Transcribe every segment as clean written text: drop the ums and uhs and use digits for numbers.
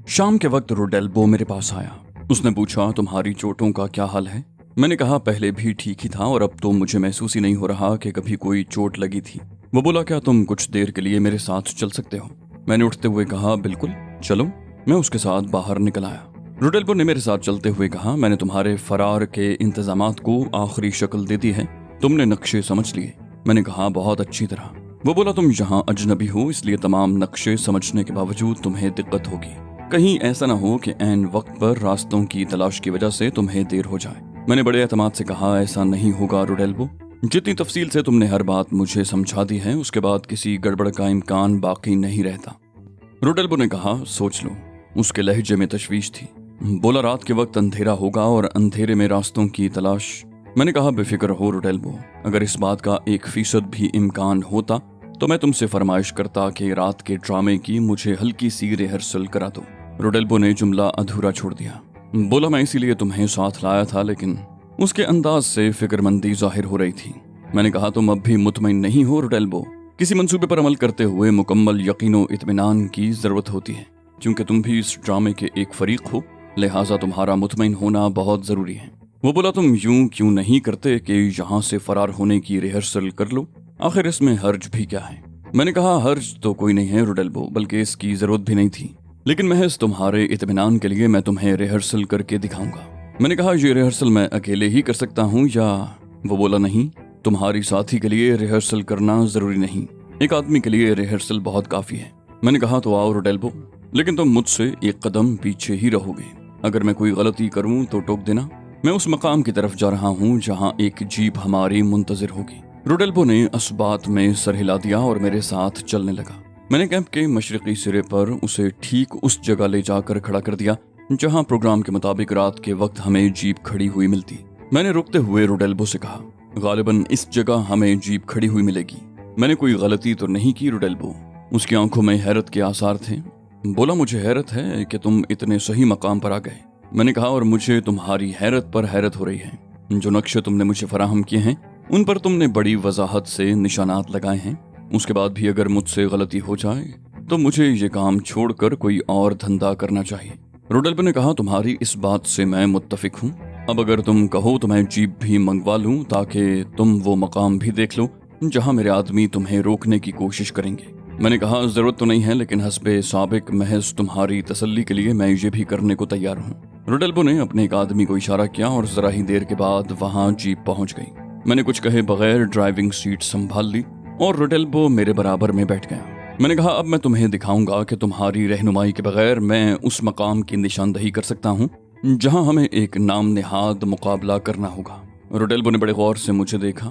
शाम के वक्त रोडेल्बो मेरे पास आया। उसने पूछा, तुम्हारी चोटों का क्या हाल है? मैंने कहा, पहले भी ठीक ही था और अब तो मुझे महसूस ही नहीं हो रहा कि कभी कोई चोट लगी थी। वो बोला, क्या तुम कुछ देर के लिए मेरे साथ चल सकते हो? मैंने उठते हुए कहा, बिल्कुल, चलो। मैं उसके साथ बाहर निकल आया। रोडेल्बो ने मेरे साथ चलते हुए कहा, मैंने तुम्हारे फरार के इंतजामात को आखिरी शक्ल दे दी है। तुमने नक्शे समझ लिए? मैंने कहा, बहुत अच्छी तरह। वो बोला, तुम यहाँ अजनबी हो, इसलिए तमाम नक्शे समझने के बावजूद तुम्हें दिक्कत होगी। कहीं ऐसा ना हो कि ऐन वक्त पर रास्तों की तलाश की वजह से तुम्हें देर हो जाए। मैंने बड़े एतमाद से कहा, ऐसा नहीं होगा रोडेल्बो। जितनी तफसील से तुमने हर बात मुझे समझा दी है, उसके बाद किसी गड़बड़ का इम्कान बाकी नहीं रहता। रोडेल्बो ने कहा, सोच लो। उसके लहजे में तशवीश थी। बोला, रात के वक्त अंधेरा होगा और अंधेरे में रास्तों की तलाश। मैंने कहा, बेफिक्र हो रोडेल्बो, अगर इस बात का 1% भी इम्कान होता तो मैं तुमसे फरमाइश करता कि रात के ड्रामे की मुझे हल्की सी रिहर्सल करा दो। रोडेल्बो ने जुमला अधूरा छोड़ दिया। बोला, मैं इसीलिए तुम्हें साथ लाया था, लेकिन उसके अंदाज से फिक्रमंदी जाहिर हो रही थी। मैंने कहा, तुम अब भी मुतमईन नहीं हो रोडेल्बो। किसी मंसूबे पर अमल करते हुए मुकम्मल यकीनो इत्मीनान की जरूरत होती है। क्योंकि तुम भी इस ड्रामे के एक फरीक हो, लिहाजा तुम्हारा मुतमईन होना बहुत जरूरी है। वो बोला, तुम यूं क्यों नहीं करते कि यहाँ से फरार होने की रिहर्सल कर लो? आखिर इसमें हर्ज भी क्या है? मैंने कहा, हर्ज तो कोई नहीं है रोडेल्बो, बल्कि इसकी जरूरत भी नहीं थी, लेकिन महज तुम्हारे इत्मीनान के लिए मैं तुम्हें रिहर्सल करके दिखाऊंगा। मैंने कहा, ये रिहर्सल मैं अकेले ही कर सकता हूँ या? वो बोला, नहीं, तुम्हारी साथी के लिए रिहर्सल करना जरूरी नहीं, एक आदमी के लिए रिहर्सल बहुत काफी है। मैंने कहा, तो आओ रोडेल्बो, लेकिन तुम मुझसे एक कदम पीछे ही रहोगे। अगर मैं कोई गलती करूं तो टोक देना। मैं उस मकाम की तरफ जा रहा हूं जहां एक जीप हमारी मुंतजिर होगी। रोडेल्बो ने असबात में सर हिला दिया और मेरे साथ चलने लगा। मैंने कैंप के मशरकी सिरे पर उसे ठीक उस जगह ले जाकर खड़ा कर दिया जहां प्रोग्राम के मुताबिक रात के वक्त हमें जीप खड़ी हुई मिलती। मैंने रुकते हुए रोडेल्बो से कहा, गालिबन इस जगह हमें जीप खड़ी हुई मिलेगी। मैंने कोई गलती तो नहीं की रोडेल्बो? उसकी आंखों में हैरत के आसार थे। बोला, मुझे हैरत है कि तुम इतने सही मकाम पर आ गए। मैंने कहा, और मुझे तुम्हारी हैरत पर हैरत हो रही है। जो नक्शे तुमने मुझे फराहम किए हैं उन पर तुमने बड़ी वजाहत से निशानात लगाए हैं। उसके बाद भी अगर मुझसे गलती हो जाए तो मुझे ये काम छोड़कर कोई और धंधा करना चाहिए। रोडेल्बो ने कहा, तुम्हारी इस बात से मैं मुत्तफिक हूँ। अब अगर तुम कहो तो मैं जीप भी मंगवा लूँ ताकि तुम वो मकाम भी देख लो जहाँ मेरे आदमी तुम्हें रोकने की कोशिश करेंगे। मैंने कहा, जरूरत तो नहीं है, लेकिन हस्बे साबिक महज तुम्हारी तसल्ली के लिए मैं ये भी करने को तैयार हूँ। रोडेल्बो ने अपने एक आदमी को इशारा किया और जरा ही देर के बाद वहाँ जीप पहुँच गई। मैंने कुछ कहे बगैर ड्राइविंग सीट संभाल ली और रोडेल्बो मेरे बराबर में बैठ गया। मैंने कहा, अब मैं तुम्हें दिखाऊंगा कि तुम्हारी रहनुमाई के बगैर मैं उस मकाम की निशानदही कर सकता हूँ जहाँ हमें एक नाम नेहाद मुकाबला करना होगा। रोडेल्बो ने बड़े गौर से मुझे देखा।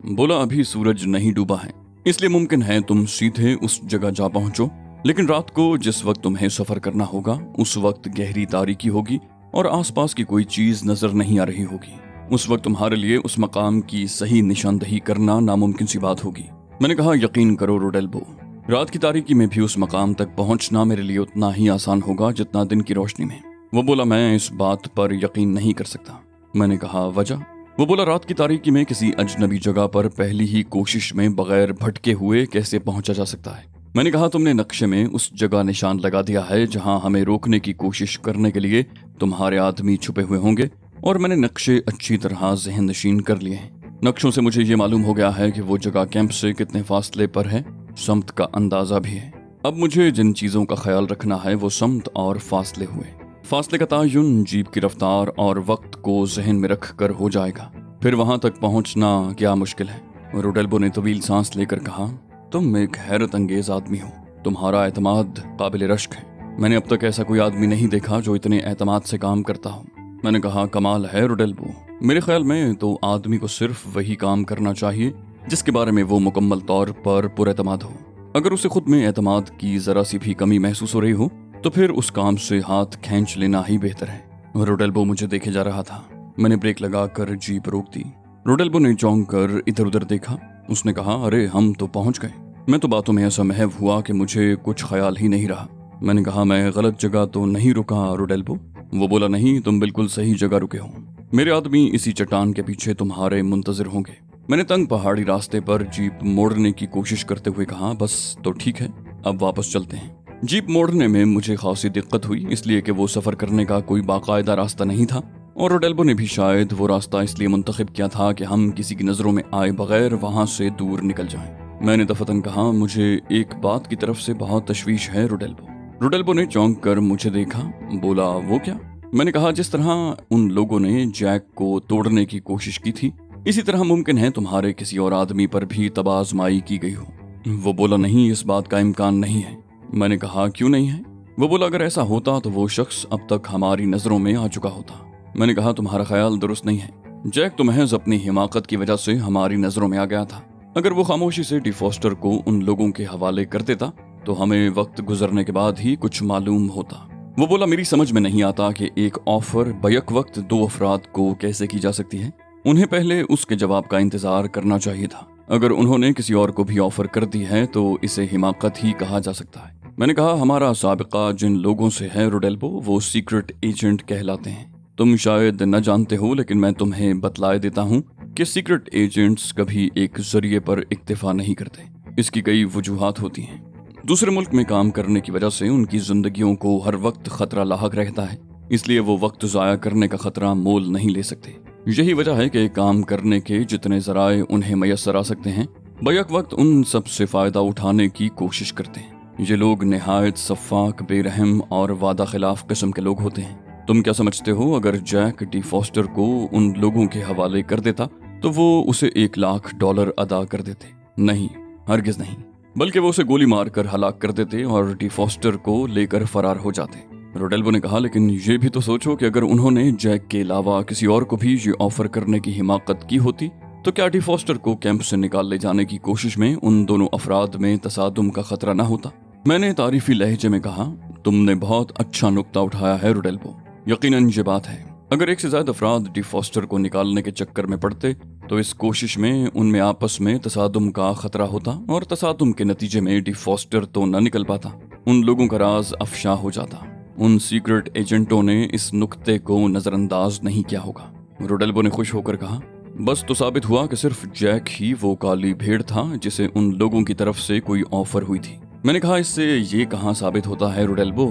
बोला, अभी सूरज नहीं डूबा है, इसलिए मुमकिन है तुम सीधे उस जगह जा पहुंचो, लेकिन रात को जिस वक्त तुम्हें सफर करना होगा उस वक्त गहरी तारीकी होगी और आसपास की कोई चीज नजर नहीं आ रही होगी। उस वक्त तुम्हारे लिए उस मकाम की सही निशानदही करना नामुमकिन सी बात होगी। मैंने कहा, यकीन करो रोडेल्बो, रात की तारीकी में भी उस मकाम तक पहुंचना मेरे लिए उतना ही आसान होगा जितना दिन की रोशनी में। वो बोला, मैं इस बात पर यकीन नहीं कर सकता। मैंने कहा, वजह? वो बोला, रात की तारीकी में किसी अजनबी जगह पर पहली ही कोशिश में बगैर भटके हुए कैसे पहुंचा जा सकता है? मैंने कहा, तुमने नक्शे में उस जगह निशान लगा दिया है जहां हमें रोकने की कोशिश करने के लिए तुम्हारे आदमी छुपे हुए होंगे, और मैंने नक्शे अच्छी तरह ज़हन नशीन कर लिए हैं। नक्शों से मुझे ये मालूम हो गया है कि वो जगह कैंप से कितने फासले पर है, समत का अंदाजा भी है। अब मुझे जिन चीज़ों का ख्याल रखना है वो समत और फासले हुए। फासले का तायुन जीप की रफ्तार और वक्त को जहन में रख कर हो जाएगा, फिर वहां तक पहुंचना क्या मुश्किल है। रोडेल्बो ने तवील सांस लेकर कहा, तुम एक हैरत अंगेज आदमी हो, तुम्हारा एतमाद काबिल रश्क है। मैंने अब तक ऐसा कोई आदमी नहीं देखा जो इतने एतमाद से काम करता हो। मैंने कहा, कमाल है रोडेल्बो, मेरे ख्याल में तो आदमी को सिर्फ वही काम करना चाहिए जिसके बारे में वो मुकम्मल तौर पर पुरएतमाद हो। अगर उसे खुद में एतमाद की जरा सी भी कमी महसूस हो रही हो तो फिर उस काम से हाथ खींच लेना ही बेहतर है। रोडेल्बो मुझे देखे जा रहा था। मैंने ब्रेक लगाकर जीप रोक दी। रोडेल्बो ने चौंक कर इधर उधर देखा। उसने कहा, अरे हम तो पहुंच गए। मैं तो बातों में ऐसा महव हुआ कि मुझे कुछ ख्याल ही नहीं रहा। मैंने कहा, मैं गलत जगह तो नहीं रुका रोडेल्बो? वो बोला, नहीं, तुम बिल्कुल सही जगह रुके हो। मेरे आदमी इसी चट्टान के पीछे तुम्हारे मुंतजिर होंगे। मैंने तंग पहाड़ी रास्ते पर जीप मोड़ने की कोशिश करते हुए कहा, बस तो ठीक है, अब वापस चलते हैं। जीप मोड़ने में मुझे खासी दिक्कत हुई, इसलिए कि वो सफ़र करने का कोई बाकायदा रास्ता नहीं था, और रोडेल्बो ने भी शायद वो रास्ता इसलिए मुंतखब किया था कि हम किसी की नज़रों में आए बगैर वहाँ से दूर निकल जाएं। मैंने दफतन कहा, मुझे एक बात की तरफ से बहुत तशवीश है रोडेल्बो। रोडेल्बो ने चौंक कर मुझे देखा, बोला वो क्या? मैंने कहा, जिस तरह उन लोगों ने जैक को तोड़ने की कोशिश की थी, इसी तरह मुमकिन है तुम्हारे किसी और आदमी पर भी तबाज़माई की गई हो। वो बोला, नहीं, इस बात का इम्कान नहीं है। मैंने कहा, क्यों नहीं है? वो बोला, अगर ऐसा होता तो वो शख्स अब तक हमारी नज़रों में आ चुका होता। मैंने कहा, तुम्हारा ख्याल दुरुस्त नहीं है। जैक तो महज अपनी हिमाकत की वजह से हमारी नज़रों में आ गया था। अगर वो खामोशी से डी फॉस्टर को उन लोगों के हवाले कर देता तो हमें वक्त गुजरने के बाद ही कुछ मालूम होता। वो बोला, मेरी समझ में नहीं आता कि एक ऑफर बैक वक्त 2 अफराद को कैसे की जा सकती है। उन्हें पहले उसके जवाब का इंतजार करना चाहिए था। अगर उन्होंने किसी और को भी ऑफर कर दी है तो इसे हिमाकत ही कहा जा सकता है। मैंने कहा, हमारा साबिका जिन लोगों से है रोडेल्बो, वो सीक्रेट एजेंट कहलाते हैं। तुम शायद न जानते हो, लेकिन मैं तुम्हें बतलाए देता हूँ कि सीक्रेट एजेंट्स कभी एक जरिए पर इक्तिफा नहीं करते। इसकी कई वजूहात होती हैं। दूसरे मुल्क में काम करने की वजह से उनकी जिंदगियों को हर वक्त खतरा लाहक रहता है, इसलिए वो वक्त ज़ाया करने का खतरा मोल नहीं ले सकते। यही वजह है कि काम करने के जितने ज़राए उन्हें मैसर आ सकते हैं, बैक वक्त उन सब से फ़ायदा उठाने की कोशिश करते हैं। ये लोग नहायत सफ़ाक, बेरहम और वादा खिलाफ किस्म के लोग होते हैं। तुम क्या समझते हो, अगर जैक डी फॉस्टर को उन लोगों के हवाले कर देता तो वो उसे $1,00,000 अदा कर देते? नहीं, हरगिज़ नहीं, बल्कि वो उसे गोली मारकर हलाक कर देते और डी फॉस्टर को लेकर फरार हो जाते। रोडेल्बो ने कहा, लेकिन ये भी तो सोचो कि अगर उन्होंने जैक के अलावा किसी और को भी ये ऑफर करने की हिमाकत की होती तो क्या डी फॉस्टर को कैंप से निकाल ले जाने की कोशिश में उन दोनों अफराद में तसादुम का खतरा न होता? मैंने तारीफी लहजे में कहा, तुमने बहुत अच्छा नुक्ता उठाया है रोडेल्बो। यकीनन ये बात है, अगर एक से ज्यादा अफराद डी फॉस्टर को निकालने के चक्कर में पड़ते तो इस कोशिश में उनमें आपस में तसादुम का खतरा होता, और तसादुम के नतीजे में डी फॉस्टर तो न निकल पाता, उन लोगों का राज अफशा हो जाता। उन सीक्रेट एजेंटों ने इस नुक्ते को नजरअंदाज नहीं किया होगा। रोडेल्बो ने खुश होकर कहा, बस तो साबित हुआ कि सिर्फ जैक ही वो काली भेड़ था जिसे उन लोगों की तरफ से कोई ऑफर हुई थी। मैंने कहा, इससे ये कहाँ साबित होता है रोडेल्बो?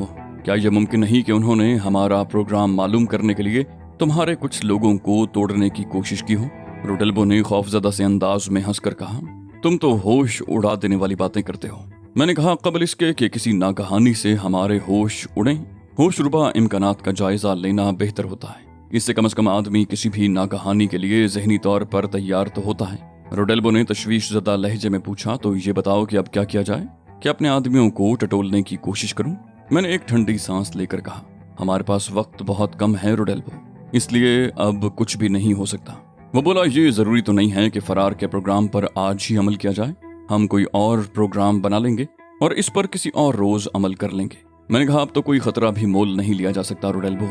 क्या यह मुमकिन नहीं कि उन्होंने हमारा प्रोग्राम मालूम करने के लिए तुम्हारे कुछ लोगों को तोड़ने की कोशिश की हो? रोडेल्बो ने खौफजदा से अंदाज में हंसकर कहा, तुम तो होश उड़ा देने वाली बातें करते हो। मैंने कहा, कबल इसके कि किसी नागहानी से हमारे होश उड़ें, होशरुबा इम्कानात का जायजा लेना बेहतर होता है। इससे कम से कम आदमी किसी भी नागहानी के लिए जहनी तौर पर तैयार तो होता है। रोडेल्बो ने तशवीश ज़दा लहजे में पूछा, तो ये बताओ कि अब क्या किया जाए? क्या अपने आदमियों को टटोलने की कोशिश करूं? मैंने एक ठंडी सांस लेकर कहा, हमारे पास वक्त बहुत कम है रोडेल्बो, इसलिए अब कुछ भी नहीं हो सकता। वो बोला, ये जरूरी तो नहीं है कि फरार के प्रोग्राम पर आज ही अमल किया जाए। हम कोई और प्रोग्राम बना लेंगे और इस पर किसी और रोज अमल कर लेंगे। मैंने कहा, अब तो कोई खतरा भी मोल नहीं लिया जा सकता रोडेल्बो।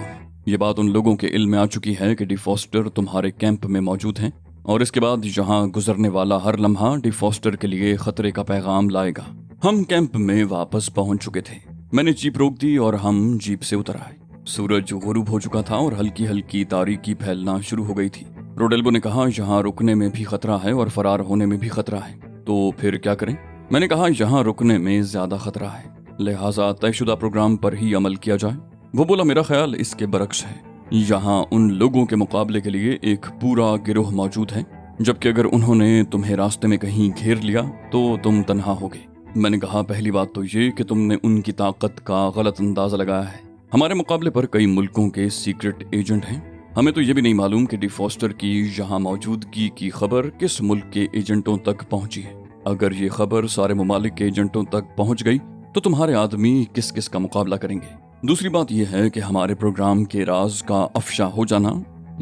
ये बात उन लोगों के इल्म में आ चुकी है कि डी फॉस्टर तुम्हारे कैंप में मौजूद हैं, और इसके बाद यहाँ गुजरने वाला हर लम्हा डी फॉस्टर के लिए खतरे का पैगाम लाएगा। हम कैंप में वापस पहुंच चुके थे। मैंने जीप रोक दी और हम जीप से उतर आए। सूरज गुरूब हो चुका था और हल्की हल्की तारीकी फैलना शुरू हो गई थी। रोडेल्बो ने कहा, यहाँ रुकने में भी खतरा है और फरार होने में भी खतरा है, तो फिर क्या करें? मैंने कहा, यहाँ रुकने में ज्यादा खतरा है, लिहाजा तयशुदा प्रोग्राम पर ही अमल किया जाए। वो बोला, मेरा ख्याल इसके बरक्स है। यहाँ उन लोगों के मुकाबले के लिए एक पूरा गिरोह मौजूद है, जबकि अगर उन्होंने तुम्हें रास्ते में कहीं घेर लिया तो तुम तन्हा होगे। मैंने कहा, पहली बात तो ये कि तुमने उनकी ताकत का गलत अंदाजा लगाया है। हमारे मुकाबले पर कई मुल्कों के सीक्रेट एजेंट हैं। हमें तो ये भी नहीं मालूम कि डी फॉस्टर की यहाँ मौजूदगी की खबर किस मुल्क के एजेंटों तक पहुंची है। अगर ये खबर सारे ममालिक के एजेंटों तक पहुंच गई तो तुम्हारे आदमी किस किस का मुकाबला करेंगे? दूसरी बात यह है कि हमारे प्रोग्राम के राज का अफशा हो जाना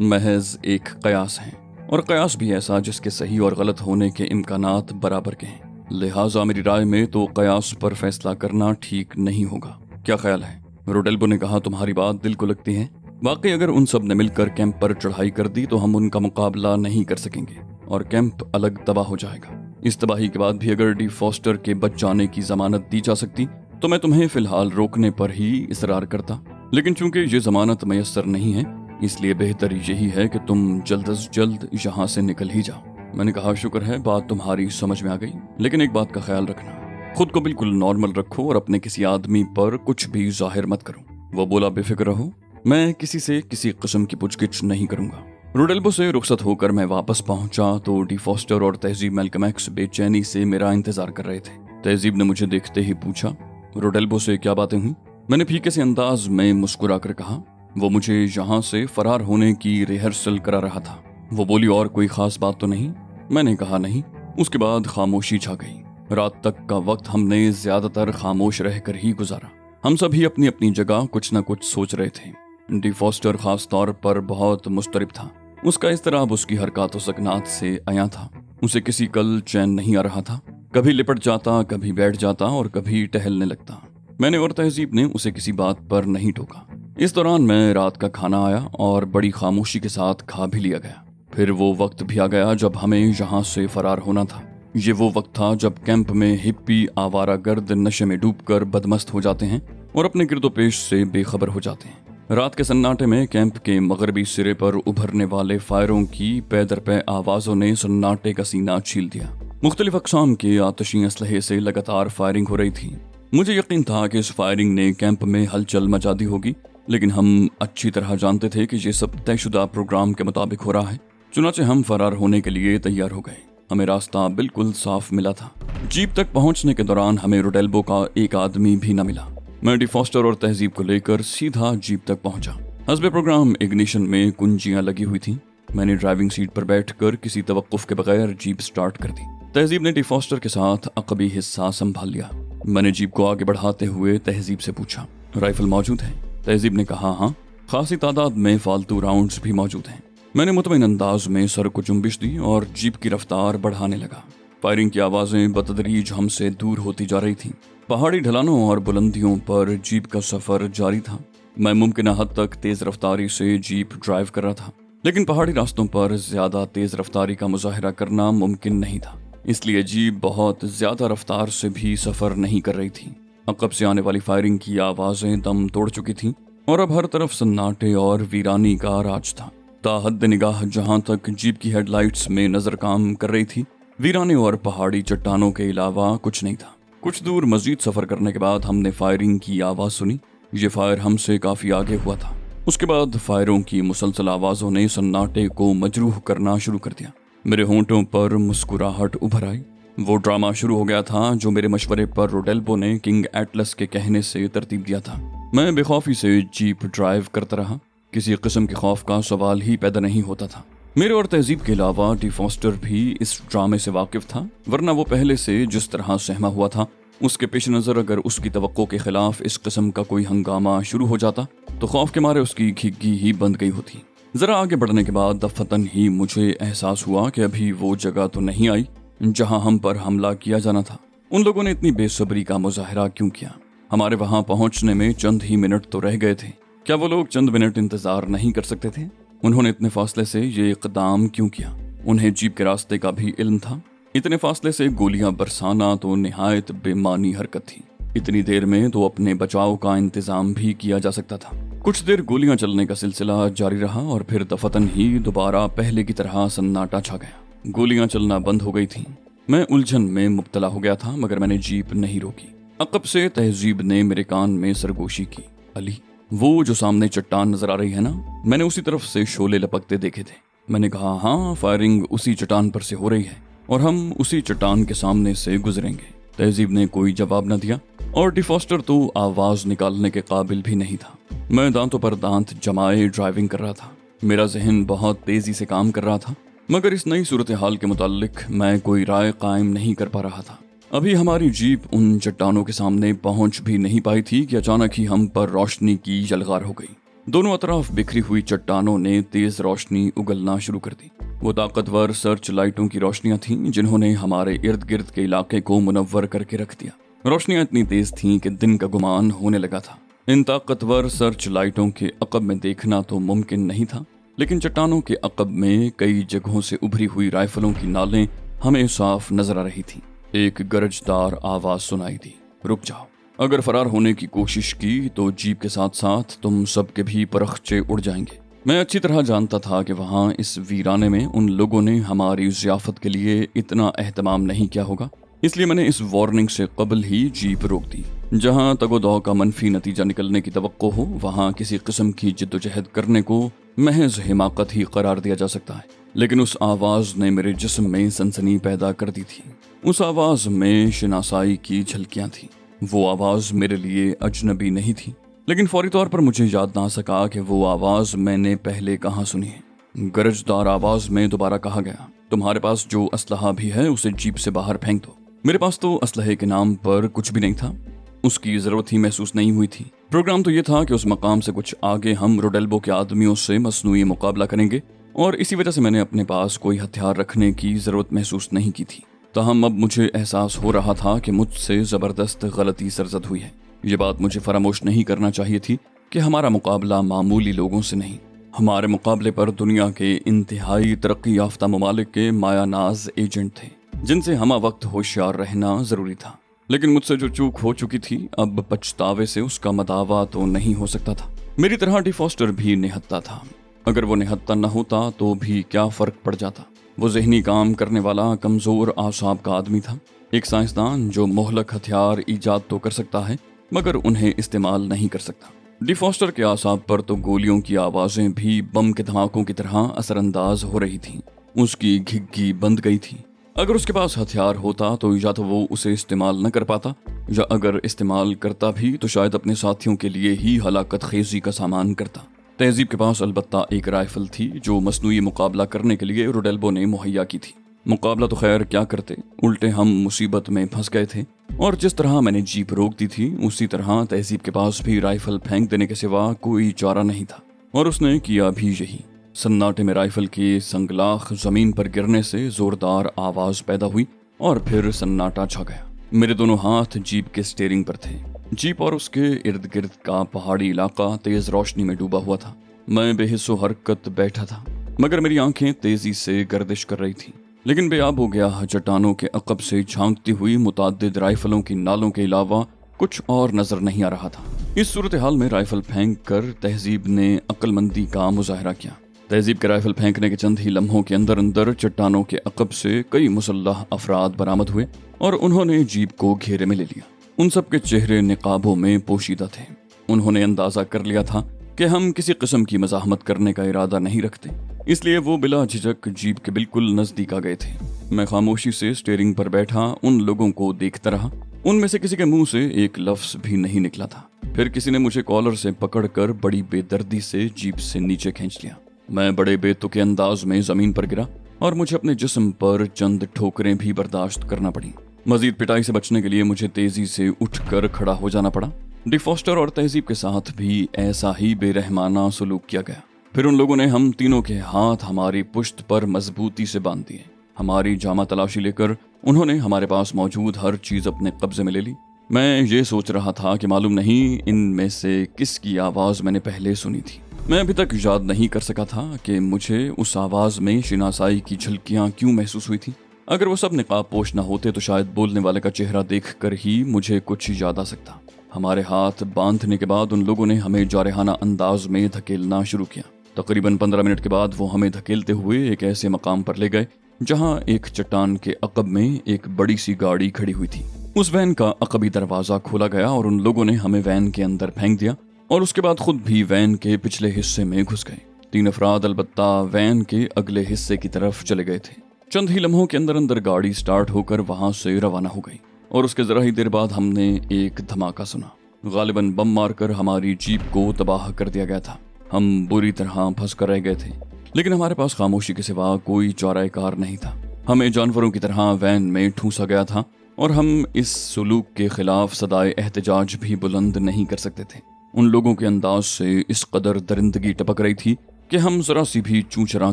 महज एक कयास है, और कयास भी ऐसा जिसके सही और गलत होने के इम्कानात बराबर के हैं। लिहाजा मेरी राय में तो कयास पर फैसला करना ठीक नहीं होगा। क्या ख्याल है? रोडेल्बो ने कहा, तुम्हारी बात दिल को लगती है। वाकई अगर उन सब ने मिलकर कैंप पर चढ़ाई कर दी तो हम उनका मुकाबला नहीं कर सकेंगे और कैंप अलग तबाह हो जाएगा। इस तबाही के बाद भी अगर डी फॉस्टर के बच जाने की जमानत दी जा सकती तो मैं तुम्हें फिलहाल रोकने पर ही इसरार करता, लेकिन चूंकि ये जमानत मैसर नहीं है, इसलिए बेहतर यही है कि तुम जल्द अज जल्द यहाँ से निकल ही जाओ। मैंने कहा, शुक्र है बात तुम्हारी समझ में आ गई, लेकिन एक बात का ख्याल रखना, खुद को बिल्कुल नॉर्मल रखो और अपने किसी आदमी पर कुछ भी जाहिर मत करो। वो बोला, बेफिक्र रहो, मैं किसी से किसी किस्म की पूछगिछ नहीं करूंगा। रोडेल्बो से रुखसत होकर मैं वापस पहुंचा तो डी फॉस्टर और तहजीब मैल्कम एक्स बेचैनी से मेरा इंतजार कर रहे थे। तहजीब ने मुझे देखते ही पूछा, रोडेल्बो से क्या बातें हुई? मैंने फीके से अंदाज में मुस्कुराकर कहा, वो मुझे यहाँ से फरार होने की रिहर्सल करा रहा था। वो बोली, और कोई खास बात तो नहीं? मैंने कहा, नहीं। उसके बाद खामोशी छा गई। रात तक का वक्त हमने ज्यादातर खामोश रहकर ही गुजारा। हम सभी अपनी अपनी जगह कुछ न कुछ सोच रहे थे। डी फॉस्टर खास तौर पर बहुत मुस्तरिब था। उसका इज़्तिराब उसकी हरकत और सकनात से आया था। उसे किसी कल चैन नहीं आ रहा था। कभी लिपट जाता, कभी बैठ जाता और कभी टहलने लगता। मैंने और तहजीब ने उसे किसी बात पर नहीं टोका। इस दौरान मैं रात का खाना आया और बड़ी खामोशी के साथ खा भी लिया गया। फिर वो वक्त भी आ गया जब हमें यहाँ से फरार होना था। ये वो वक्त था जब कैंप में हिप्पी आवारागर्द नशे में डूबकर बदमस्त हो जाते हैं और अपने गिरदोपेश से बेखबर हो जाते हैं। रात के सन्नाटे में कैंप के मगरबी सिरे पर उभरने वाले फायरों की पै दर पै आवाजों ने सन्नाटे का सीना छील दिया। मुख्तलिफ अक़साम के आतशी असलहे से लगातार फायरिंग हो रही थी। मुझे यकीन था कि इस फायरिंग ने कैंप में हलचल मचा दी होगी, लेकिन हम अच्छी तरह जानते थे कि ये सब तयशुदा प्रोग्राम के मुताबिक हो रहा है। चुनाचे हम फरार होने के लिए तैयार हो गए। हमें रास्ता बिल्कुल साफ मिला था। जीप तक पहुंचने के दौरान हमें रोडेल्बो का एक आदमी भी न मिला। मैं डी फॉस्टर और तहजीब को लेकर सीधा जीप तक पहुंचा। हस्बे प्रोग्राम इग्निशन में कुंजियां लगी हुई थीं। मैंने ड्राइविंग सीट पर बैठकर किसी तवक्कुफ के बगैर जीप स्टार्ट कर दी। तहजीब ने डी फॉस्टर के साथ अक़बी हिस्सा संभाल लिया। मैंने जीप को आगे बढ़ाते हुए तहजीब से पूछा, राइफल मौजूद है? तहजीब ने कहा, हाँ, खासी तादाद में फालतू राउंड्स भी मौजूद हैं। मैंने मुतमईन अंदाज में सर को जुम्बिश दी और जीप की रफ्तार बढ़ाने लगा। फायरिंग की आवाजें बतदरीज हमसे दूर होती जा रही थीं। पहाड़ी ढलानों और बुलंदियों पर जीप का सफर जारी था। मैं मुमकिन हद तक तेज रफ्तारी से जीप ड्राइव कर रहा था, लेकिन पहाड़ी रास्तों पर ज्यादा तेज रफ्तारी का मुजाहिरा करना मुमकिन नहीं था। इसलिए जीप बहुत ज्यादा रफ्तार से भी सफर नहीं कर रही थी। अक़ब से आने वाली फायरिंग की आवाजें दम तोड़ चुकी थीं और अब हर तरफ सन्नाटे और वीरानी का राज था। ताहद निगाह जहां तक जीप की हेडलाइट्स में नजर काम कर रही थी, वीराने और पहाड़ी चट्टानों के अलावा कुछ नहीं था। कुछ दूर मजीद सफर करने के बाद हमने फायरिंग की आवाज सुनी। ये फायर हमसे काफी आगे हुआ था। उसके बाद फायरों की मुसलसल आवाजों ने सन्नाटे को मजरूह करना शुरू कर दिया। मेरे होंठों पर मुस्कुराहट उभर आई। वो ड्रामा शुरू हो गया था जो मेरे मशवरे पर रोडेल्बो ने किंग एटलस के कहने से तरतीब दिया था। मैं बेखौफी से जीप ड्राइव करता रहा। किसी किस्म के खौफ का सवाल ही पैदा नहीं होता था। मेरे और तहजीब के अलावा डी फॉस्टर भी इस ड्रामे से वाकिफ था, वरना वो पहले से जिस तरह सहमा हुआ था उसके पेश नज़र अगर उसकी तवक्को के खिलाफ इस किस्म का कोई हंगामा शुरू हो जाता तो खौफ के मारे उसकी खिग्गी ही बंद गई होती। जरा आगे बढ़ने के बाद दफतन ही मुझे एहसास हुआ कि अभी वो जगह तो नहीं आई जहां हम पर हमला किया जाना था। उन लोगों ने इतनी बेसब्री का मुजाहरा क्यों किया? हमारे वहां पहुंचने में चंद ही मिनट तो रह गए थे। क्या वो लोग चंद मिनट इंतजार नहीं कर सकते थे? उन्होंने इतने फासले से ये इक़दाम क्यों किया? उन्हें जीप के रास्ते का भी इल्म था। इतने फासले से गोलियां बरसाना तो निहायत बेमानी हरकत थी। इतनी देर में तो अपने बचाव का इंतजाम भी किया जा सकता था। कुछ देर गोलियां चलने का सिलसिला जारी रहा और फिर दफतन ही दोबारा पहले की तरह सन्नाटा छा गया। गोलियां चलना बंद हो गई थीं। मैं उलझन में मुब्तला हो गया था, मगर मैंने जीप नहीं रोकी। अक़ब से तहजीब ने मेरे कान में सरगोशी की, अली, वो जो सामने चट्टान नजर आ रही है ना, मैंने उसी तरफ से शोले लपकते देखे थे। मैंने कहा, हाँ, फायरिंग उसी चट्टान पर से हो रही है और हम उसी चट्टान के सामने से गुजरेंगे। तहजीब ने कोई जवाब न दिया और डी फॉस्टर तो आवाज निकालने के काबिल भी नहीं था। मैं दांतों पर दांत जमाए ड्राइविंग कर रहा था। मेरा जहन बहुत तेजी से काम कर रहा था, मगर इस नई सूरत हाल के मुताल्लिक मैं कोई राय कायम नहीं कर पा रहा था। अभी हमारी जीप उन चट्टानों के सामने पहुंच भी नहीं पाई थी कि अचानक ही हम पर रोशनी की यलगार हो गई। दोनों अतराफ बिखरी हुई चट्टानों ने तेज रोशनी उगलना शुरू कर दी। वो ताकतवर सर्च लाइटों की रोशनियां थीं जिन्होंने हमारे इर्द गिर्द के इलाके को मुनव्वर करके रख दिया। रोशनियां इतनी तेज थीं कि दिन का गुमान होने लगा था। इन ताकतवर सर्च लाइटों के अक़ब में देखना तो मुमकिन नहीं था, लेकिन चट्टानों के अक़ब में कई जगहों से उभरी हुई राइफलों की नालें हमें साफ नजर आ रही थीं। एक गरजदार आवाज सुनाई दी, रुक जाओ। अगर फरार होने की कोशिश की तो जीप के साथ साथ तुम सबके भी परखचे उड़ जाएंगे। मैं अच्छी तरह जानता था कि वहाँ इस वीराने में उन लोगों ने हमारी ज़ियाफत के लिए इतना एहतमाम नहीं किया होगा इसलिए मैंने इस वार्निंग से कबल ही जीप रोक दी। जहां तगोदौ का मनफी नतीजा निकलने की तवक्को हो, वहां किसी किस्म की जिद्दोजहद करने को महज हिमाकत ही करार दिया जा सकता है। लेकिन उस आवाज ने मेरे जिस्म में सनसनी पैदा कर दी थी। उस आवाज में शिनासाई की झलकियां थी। वो आवाज मेरे लिए अजनबी नहीं थी, लेकिन फौरी तौर पर मुझे याद ना सका कि वो आवाज मैंने पहले कहाँ सुनी है। गरजदार आवाज में दोबारा कहा गया, तुम्हारे पास जो असलहा भी है उसे जीप से बाहर फेंक दो। मेरे पास तो असलहे के नाम पर कुछ भी नहीं था। उसकी जरूरत ही महसूस नहीं हुई थी। प्रोग्राम तो ये था कि उस मकाम से कुछ आगे हम रोडेल्बो के आदमियों से मसनूई मुकाबला करेंगे, और इसी वजह से मैंने अपने पास कोई हथियार रखने की जरूरत महसूस नहीं की थी। ताहम अब मुझे एहसास हो रहा था कि मुझसे जबरदस्त गलती सरजद हुई है। ये बात मुझे फरामोश नहीं करना चाहिए थी कि हमारा मुकाबला मामूली लोगों से नहीं, हमारे मुकाबले पर दुनिया के इंतहाई तरक्की याफ्ता ममालिक के मायानाज एजेंट थे, जिनसे हमा वक्त होशियार रहना जरूरी था। लेकिन मुझसे जो चूक हो चुकी थी, अब पछतावे से उसका मदावा तो नहीं हो सकता था। मेरी तरह डी फॉस्टर भी निहत्ता था। अगर वो निहत्ता न होता तो भी क्या फर्क पड़ जाता। वो ज़हनी काम करने वाला कमजोर आसाब का आदमी था, एक साइंसदान जो मोहलक हथियार ईजाद तो कर सकता है मगर उन्हें इस्तेमाल नहीं कर सकता। डी फॉस्टर के आसाब पर तो गोलियों की आवाजें भी बम के धमाकों की तरह असरअंदाज हो रही थीं। उसकी घिग्गी बंद गई थी। अगर उसके पास हथियार होता तो या तो वो उसे इस्तेमाल न कर पाता, या अगर इस्तेमाल करता भी तो शायद अपने साथियों के लिए ही हलाकत खेजी का सामान करता। तहजीब के पास अलबत्ता एक राइफल थी जो मसनूई मुकाबला करने के लिए रोडेल्बो ने मुहैया की थी। मुकाबला तो खैर क्या करते, उल्टे हम मुसीबत में फंस गए थे। और जिस तरह मैंने जीप रोक दी थी, उसी तरह तहजीब के पास भी राइफल फेंक देने के सिवा कोई चारा नहीं था, और उसने किया भी यही। सन्नाटे में राइफल के संगलाख जमीन पर गिरने से जोरदार आवाज पैदा हुई और फिर सन्नाटा छा गया। मेरे दोनों हाथ जीप के स्टीयरिंग पर थे। जीप और उसके इर्द गिर्द का पहाड़ी इलाका तेज रोशनी में डूबा हुआ था। मैं बेहिस्सो हरकत बैठा था, मगर मेरी आंखें तेजी से गर्दिश कर रही थी। लेकिन बेआब हो गया चट्टानों के अकब से झांकती हुई मुताद्दिद राइफलों की नालों के अलावा कुछ और नजर नहीं आ रहा था। इस सूरत हाल में राइफल फेंक कर तहजीब ने अक्लमंदी का मुजाहरा किया। तहजीब के राइफल फेंकने के चंद ही लम्हों के अंदर अंदर चट्टानों के अकब से कई मुसल्लह अफराद बरामद हुए और उन्होंने जीप को घेरे में ले लिया। उन सब के चेहरे निकाबों में पोशीदा थे। उन्होंने अंदाजा कर लिया था कि हम किसी किस्म की मज़ाहमत करने का इरादा नहीं रखते, इसलिए वो बिला झिझक जीप के बिल्कुल नजदीक आ गए थे। मैं खामोशी से स्टीयरिंग पर बैठा उन लोगों को देखता रहा। उनमें से किसी के मुंह से एक लफ्ज भी नहीं निकला था। फिर किसी ने मुझे कॉलर से पकड़कर बड़ी बेदर्दी से जीप से नीचे खींच लिया। मैं बड़े बेतुके अंदाज में जमीन पर गिरा और मुझे अपने जिस्म पर चंद ठोकरें भी बर्दाश्त करना पड़ी। मजीद पिटाई से बचने के लिए मुझे तेजी से उठकर खड़ा हो जाना पड़ा। डी फॉस्टर और तहजीब के साथ भी ऐसा ही बेरहमाना सलूक किया गया। फिर उन लोगों ने हम तीनों के हाथ हमारी पुश्त पर मजबूती से बांध दिए। हमारी जामा तलाशी लेकर उन्होंने हमारे पास मौजूद हर चीज अपने कब्जे में ले ली। मैं ये सोच रहा था कि मालूम नहीं इनमें से किसकी आवाज मैंने पहले सुनी थी। मैं अभी तक याद नहीं कर सका था कि मुझे उस आवाज में शिनासाई की झलकियां क्यों महसूस हुई थी। अगर वो सब निकाब पोश न होते तो शायद बोलने वाले का चेहरा देखकर ही मुझे कुछ याद आ सकता। हमारे हाथ बांधने के बाद उन लोगों ने हमें जारहाना अंदाज में धकेलना शुरू किया। तकरीबन 15 मिनट के बाद वो हमें धकेलते हुए एक ऐसे मकाम पर ले गए जहां एक चट्टान के अकब में एक बड़ी सी गाड़ी खड़ी हुई थी। उस वैन का अकबी दरवाजा खोला गया और उन लोगों ने हमें वैन के अंदर फेंक दिया और उसके बाद खुद भी वैन के पिछले हिस्से में घुस गए। 3 अफराद अलबत्ता वैन के अगले हिस्से की तरफ चले गए थे। चंद ही लम्हों के अंदर अंदर गाड़ी स्टार्ट होकर वहां से रवाना हो गई और उसके जरा ही देर बाद हमने एक धमाका सुना। गालिबन बम मारकर हमारी जीप को तबाह कर दिया गया था। हम बुरी तरह फंस कर रह गए थे, लेकिन हमारे पास खामोशी के सिवा कोई चाराए कार नहीं था। हमें जानवरों की तरह वैन में ठूंसा गया था और हम इस सुलूक के खिलाफ सदाए एहतजाज भी बुलंद नहीं कर सकते थे। उन लोगों के अंदाज से इस कदर दरिंदगी टपक रही थी कि हम जरा सी भी चूंचरा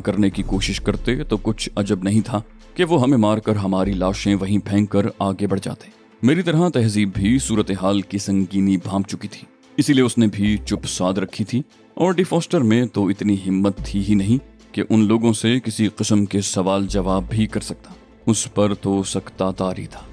करने की कोशिश करते तो कुछ अजब नहीं था कि वो हमें मारकर हमारी लाशें वहीं फेंक कर आगे बढ़ जाते। मेरी तरह तहजीब भी सूरत हाल की संगीनी भांप चुकी थी, इसीलिए उसने भी चुप साध रखी थी। और डी फॉस्टर में तो इतनी हिम्मत थी ही नहीं कि उन लोगों से किसी किस्म के सवाल जवाब भी कर सकता। उस पर तो सख्ता तारी था।